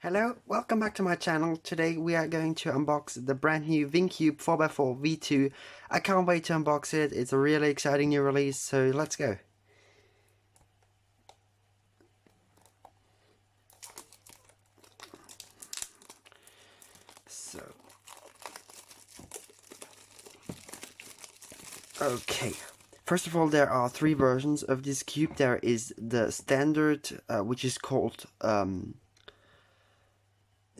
Hello, welcome back to my channel. Today we are going to unbox the brand new Vin Cube 4x4 V2. I can't wait to unbox it. It's a really exciting new release, so let's go. Okay. First of all, there are three versions of this cube. There is the standard, which is called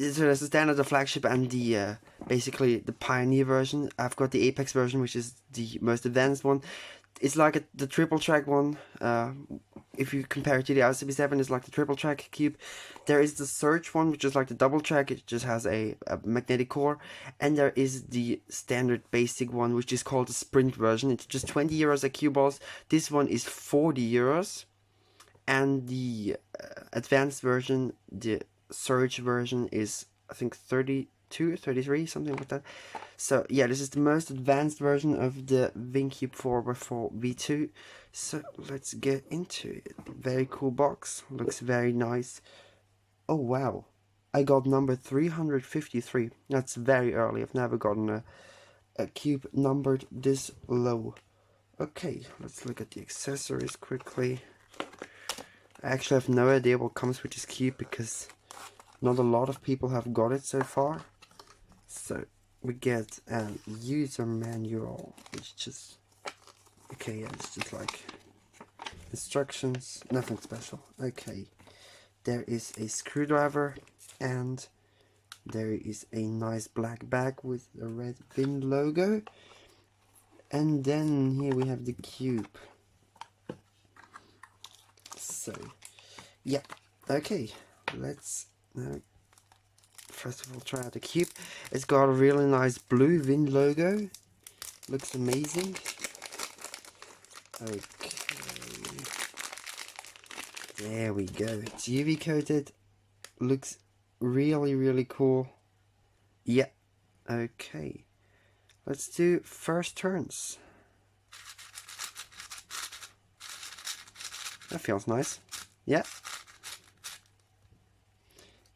so there's the standard, the flagship, and the basically the pioneer version. I've got the apex version, which is the most advanced one. It's like the triple track one. If you compare it to the RCB7, it's like the triple track cube. There is the Surge one, which is like the double track. It just has a magnetic core, and there is the standard basic one, which is called the Sprint version. It's just 20 euros at Cue Balls. This one is 40 euros, and the advanced version, the Surge version, is I think 32, 33, something like that. So yeah, this is the most advanced version of the Vin Cube 4x4 V2. So let's get into it. Very cool box, looks very nice. Oh wow, I got number 353. That's very early. I've never gotten a cube numbered this low. Okay, let's look at the accessories quickly. I actually have no idea what comes with this cube because not a lot of people have got it so far. So we get a user manual, which just, okay, yeah, it's just like instructions, nothing special. Okay, there is a screwdriver, and there is a nice black bag with a red Vin logo, and then here we have the cube. So yeah, okay, let's now first of all try out the cube. It's got a really nice blue Vin logo, looks amazing. Okay, there we go. It's UV coated, looks really cool. Yeah, okay, let's do first turns. That feels nice. Yeah,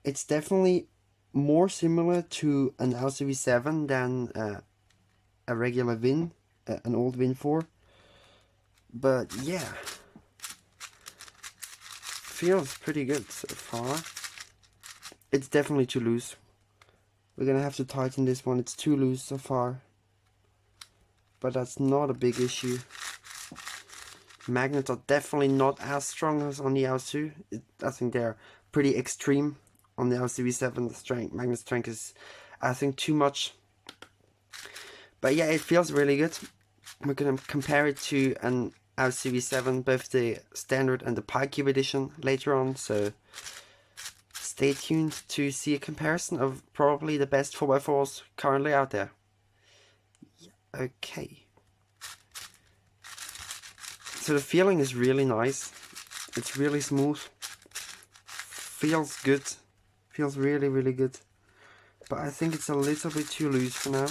it's definitely more similar to an LCV7 than a regular Vin, an old Vin4. But yeah, feels pretty good so far. It's definitely too loose. We're gonna have to tighten this one. It's too loose so far, but that's not a big issue. Magnets are definitely not as strong as on the L2. I think they're pretty extreme. On the LCV7, the strength, magnet strength is, I think, too much. But yeah, it feels really good. We're gonna compare it to an LCV7, both the standard and the PiCube edition later on, so stay tuned to see a comparison of probably the best 4x4s currently out there. Okay. So the feeling is really nice. It's really smooth. Feels good. Feels really good. But I think it's a little bit too loose for now.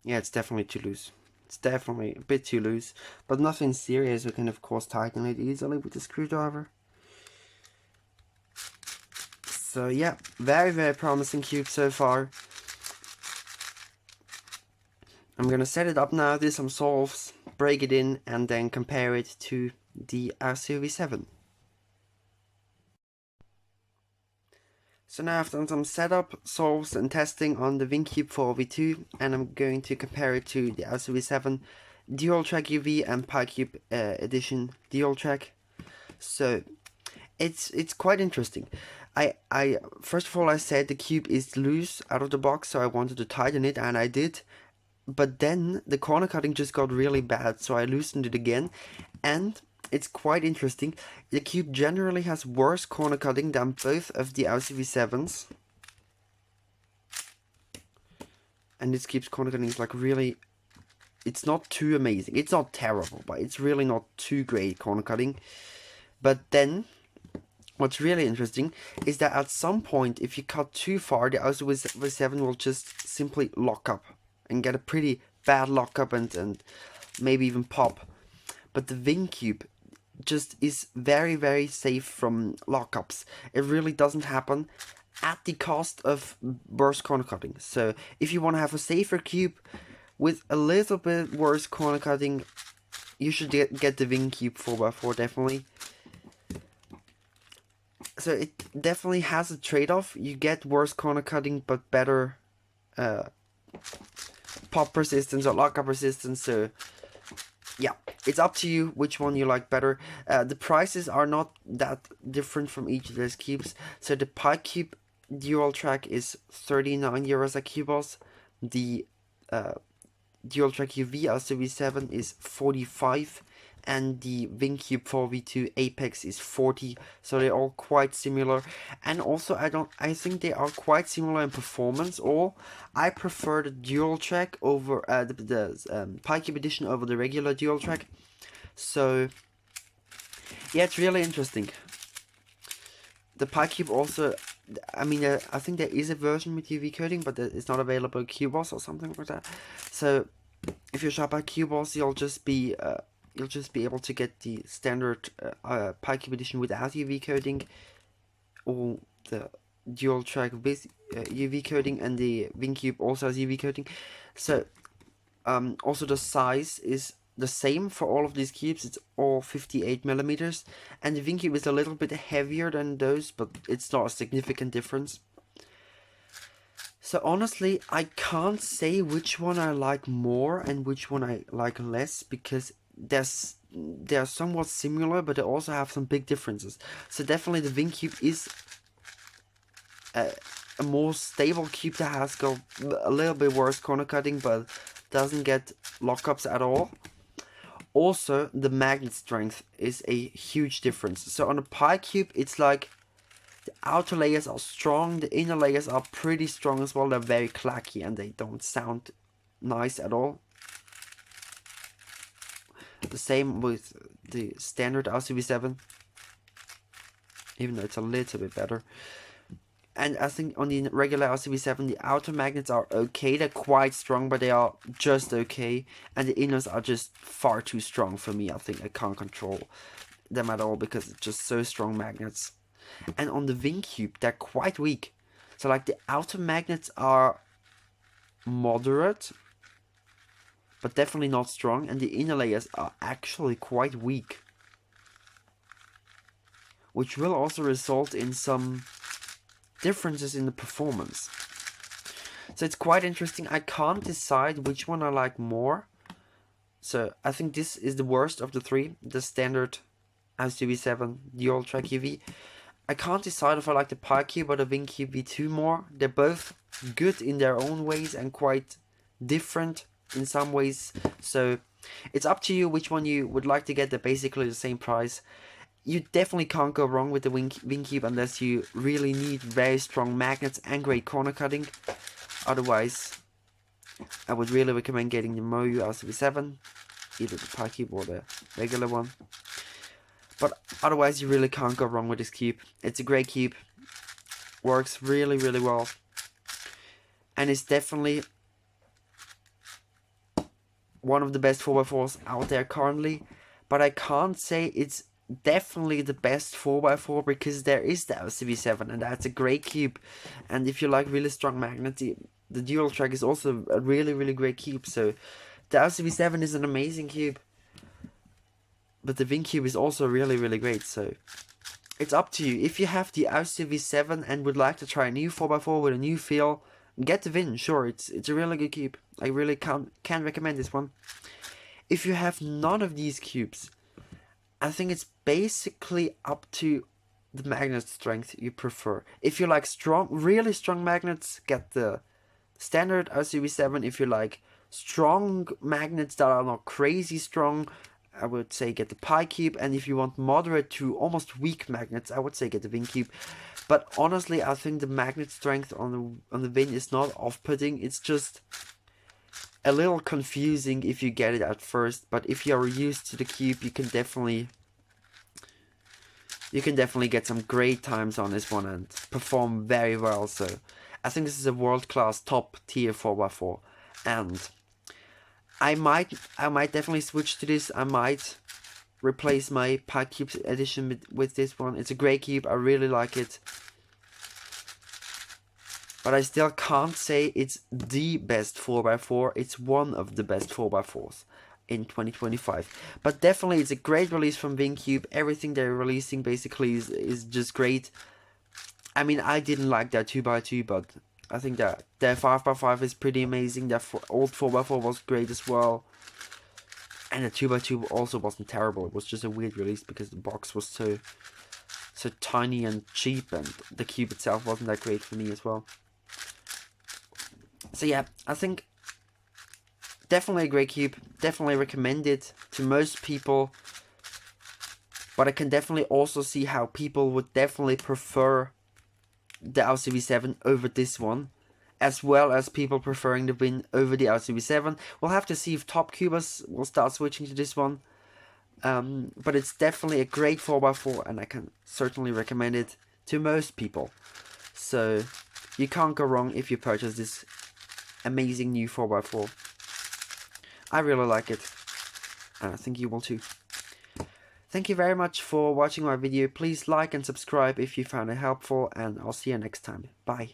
Yeah, it's definitely too loose. It's definitely a bit too loose, but nothing serious. We can of course tighten it easily with the screwdriver. So yeah, very promising cube so far. I'm gonna set it up now, do some solves, break it in, and then compare it to the RCV7. So now I've done some setup, solves, and testing on the Vin Cube 4 V2, and I'm going to compare it to the RCV7 Dual Track UV and PiCube edition Dual Track. So it's quite interesting. I first of all, I said the cube is loose out of the box, so I wanted to tighten it, and I did. But then the corner cutting just got really bad, so I loosened it again, and it's quite interesting. The cube generally has worse corner cutting than both of the LCV7s. And this cube's corner cutting is like really, it's not too amazing. It's not terrible, but it's really not too great corner cutting. But then, what's really interesting is that at some point, if you cut too far, the LCV7 will just simply lock up. and get a pretty bad lockup and maybe even pop. But the Vin Cube just is very, very safe from lockups. It really doesn't happen at the cost of worse corner cutting. So if you want to have a safer cube with a little bit worse corner cutting, you should get the Vin Cube 4x4 definitely. So it definitely has a trade-off. You get worse corner cutting but better pop resistance or lockup resistance. So yeah, it's up to you which one you like better. The prices are not that different from each of those cubes. So the Cube dual track is 39 euros at Cubos. The dual track UV LCV7 is 45, and the Vin Cube 4 V2 Apex is 40. So they're all quite similar, and also I think they are quite similar in performance. Or I prefer the dual track over the Cube edition over the regular dual track. So yeah, it's really interesting. The Cube also, I mean, I think there is a version with UV coating, but it's not available at Cubos or something like that. So if you shop at Cubos, you'll just be able to get the standard Cube edition without UV coating, or the dual track with UV coating, and the Vin Cube also has UV coating. So also the size is the same for all of these cubes. It's all 58 millimeters, and the Vin Cube is a little bit heavier than those, but it's not a significant difference. So honestly, I can't say which one I like more and which one I like less, because they're somewhat similar, but they also have some big differences. So definitely the Vin Cube is a more stable cube that has got a little bit worse corner cutting, but doesn't get lockups at all. Also, the magnet strength is a huge difference. So on the Cube, it's like the outer layers are strong, the inner layers are pretty strong as well. They're very clacky and they don't sound nice at all. The same with the standard LCV7, even though it's a little bit better. And I think on the regular LCV7, the outer magnets are okay. They're quite strong, but they are just okay. And the inners are just far too strong for me. I think I can't control them at all because it's just so strong magnets. And on the Vin Cube, they're quite weak. So like the outer magnets are moderate, but definitely not strong. And the inner layers are actually quite weak, which will also result in some differences in the performance. So it's quite interesting. I can't decide which one I like more. So I think this is the worst of the three, the standard LCV7 dual track UV. I can't decide if I like the Cube or the Vin Cube V2 more. They're both good in their own ways and quite different in some ways. So it's up to you which one you would like to get. They're basically the same price. You definitely can't go wrong with the Vin Cube unless you really need very strong magnets and great corner cutting. Otherwise, I would really recommend getting the Moyu LCV7, either the Cube or the regular one. But otherwise, you really can't go wrong with this cube. It's a great cube, works really, really well, and it's definitely one of the best 4x4s out there currently. But I can't say it's definitely the best 4x4 because there is the LCV7, and that's a great cube. And if you like really strong magnets, the dual track is also a really, really great cube. So the LCV7 is an amazing cube, but the Vin Cube is also really, really great. So it's up to you. If you have the LCV7 and would like to try a new 4x4 with a new feel, get the Vin. Sure, it's a really good cube. I really can recommend this one. If you have none of these cubes, I think it's basically up to the magnet strength you prefer. If you like strong, really strong magnets, get the standard LCV7. If you like strong magnets that are not crazy strong, I would say get the Cube. And if you want moderate to almost weak magnets, I would say get the Vin Cube. But honestly, I think the magnet strength on the Vin is not off-putting. It's just a little confusing if you get it at first. But if you are used to the cube, you can definitely get some great times on this one and perform very well. So I think this is a world-class top tier 4x4. and I might definitely switch to this. I might replace my Pack Cubes edition with this one. It's a great cube. I really like it. But I still can't say it's the best 4x4. It's one of the best 4x4s in 2025. But definitely it's a great release from Vin Cube. Everything they're releasing basically is just great. I mean, I didn't like that 2x2, but I think that their 5x5 is pretty amazing. Their old 4x4 was great as well. And the 2x2 also wasn't terrible. It was just a weird release because the box was so tiny and cheap, and the cube itself wasn't that great for me as well. So yeah, I think definitely a great cube. Definitely recommend it to most people. But I can definitely also see how people would definitely prefer the LCV7 over this one, as well as people preferring the Vin over the LCV7. We'll have to see if top cubers will start switching to this one. But it's definitely a great 4x4, and I can certainly recommend it to most people. So you can't go wrong if you purchase this amazing new 4x4. I really like it, and I think you will too. Thank you very much for watching my video. Please like and subscribe if you found it helpful, and I'll see you next time. Bye.